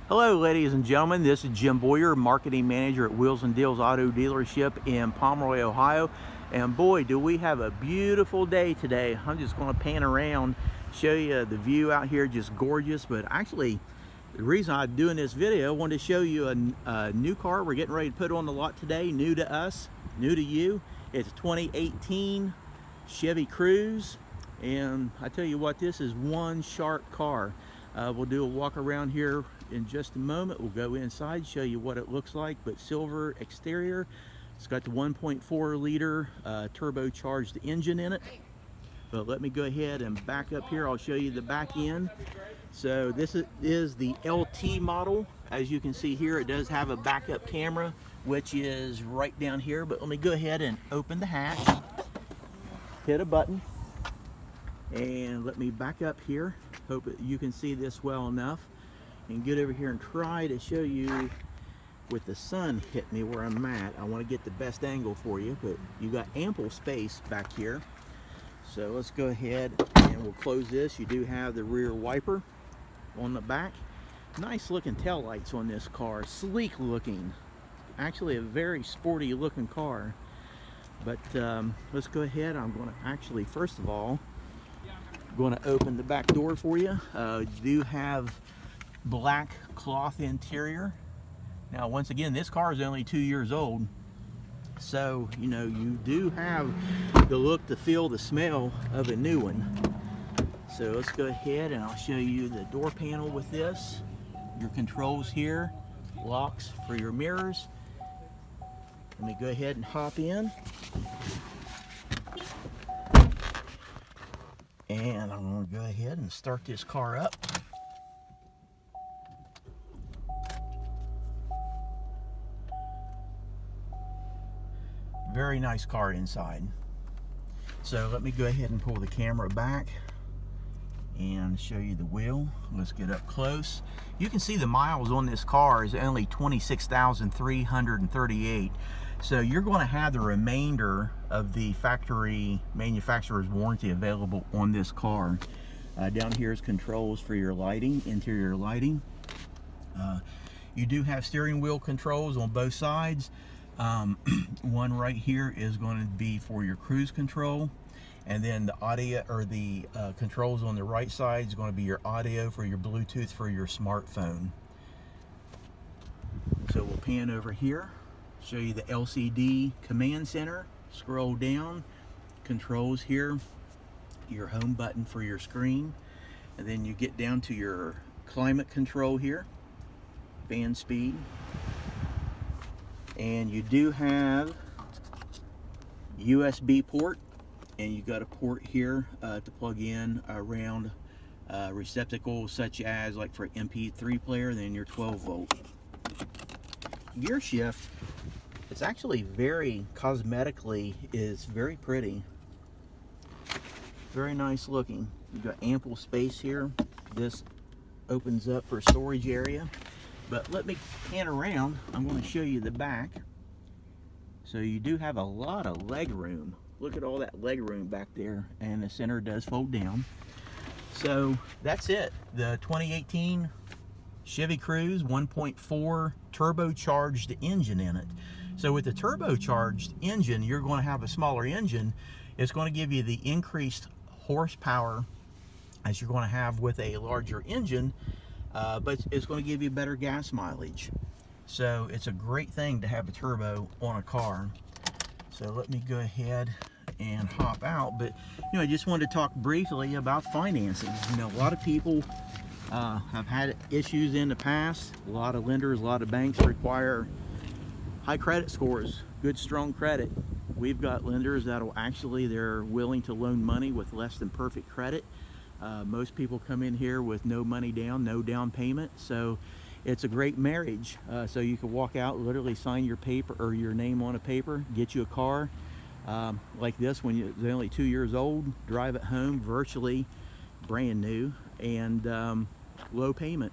Hello ladies and gentlemen, this is Jim Boyer, Marketing Manager at Wheels and Deals Auto Dealership in Pomeroy, Ohio. And boy, do we have a beautiful day today. I'm just going to pan around, show you the view out here, just gorgeous. But actually, the reason I'm doing this video, I wanted to show you a new car we're getting ready to put on the lot today, new to us, new to you. It's a 2018 Chevy Cruze. And I tell you what, this is one sharp car. We'll do a walk around here in just a moment. We'll go inside, show you what it looks like, but silver exterior. It's got the 1.4 liter turbocharged engine in it. But let me go ahead and back up here. I'll show you the back end. So this is the LT model. As you can see here, it does have a backup camera, which is right down here. But let me go ahead and open the hatch, hit a button, and let me back up here. Hope you can see this well enough, and get over here and try to show you with the sun hit me where I'm at. I want to get the best angle for you, but you got ample space back here. So let's go ahead and we'll close this. You do have the rear wiper on the back. Nice looking tail lights on this car, sleek looking, actually a very sporty looking car. But let's go ahead. I'm going to actually, first of all, going to open the back door for you. You do have black cloth interior. Now once again, this car is only 2 years old, so you know you do have the look, the feel, the smell of a new one. So let's go ahead and I'll show you the door panel with this. Your controls here, locks for your mirrors. Let me go ahead and hop in. And I'm going to go ahead and start this car up. Very nice car inside. So let me go ahead and pull the camera back and show you the wheel. Let's get up close. You can see the miles on this car is only 26,338. So you're going to have the remainder of the factory manufacturer's warranty available on this car. Down here is controls for your lighting, interior lighting. You do have steering wheel controls on both sides. One right here is going to be for your cruise control, and then the audio or the controls on the right side is going to be your audio for your Bluetooth for your smartphone. So we'll pan over here, show you the LCD command center. Scroll down, controls here, your home button for your screen, and then you get down to your climate control here, fan speed, and you do have USB port, and you got a port here to plug in around receptacles such as like for MP3 player, then your 12 volt. Gear shift, it's actually very cosmetically is very pretty, very nice looking. You've got ample space here. This opens up for storage area. But let me pan around. I'm going to show you the back. So you do have a lot of leg room. Look at all that leg room back there, and the center does fold down. So that's it. The 2018 Chevy Cruze 1.4 turbocharged engine in it. So with the turbocharged engine, you're going to have a smaller engine. It's going to give you the increased horsepower as you're going to have with a larger engine, but it's going to give you better gas mileage. So it's a great thing to have a turbo on a car. So let me go ahead and hop out. But you know, I just wanted to talk briefly about financing. You know, a lot of people have had issues in the past. A lot of lenders, a lot of banks require high credit scores, good strong credit. We've got lenders that'll actually, they're willing to loan money with less than perfect credit. Most people come in here with no money down, no down payment. So it's a great marriage. So you can walk out, literally sign your paper or your name on a paper, get you a car like this when you're only 2 years old, drive it home virtually brand new, and low payment.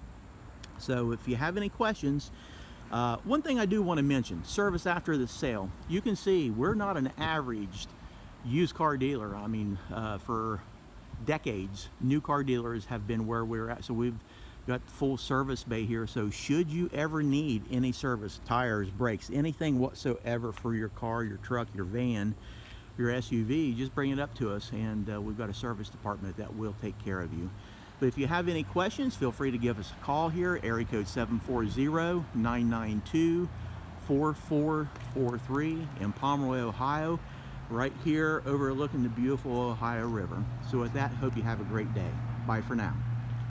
So if you have any questions, one thing I do want to mention, service after the sale. You can see we're not an average used car dealer. I mean, for decades, new car dealers have been where we're at. So we've Got the full service bay here, so should you ever need any service, tires, brakes, anything whatsoever for your car, your truck, your van, your SUV, just bring it up to us, and we've got a service department that will take care of you. But if you have any questions, feel free to give us a call here, area code 740-992-4443 in Pomeroy, Ohio, right here overlooking the beautiful Ohio River. So with that, hope you have a great day. Bye for now.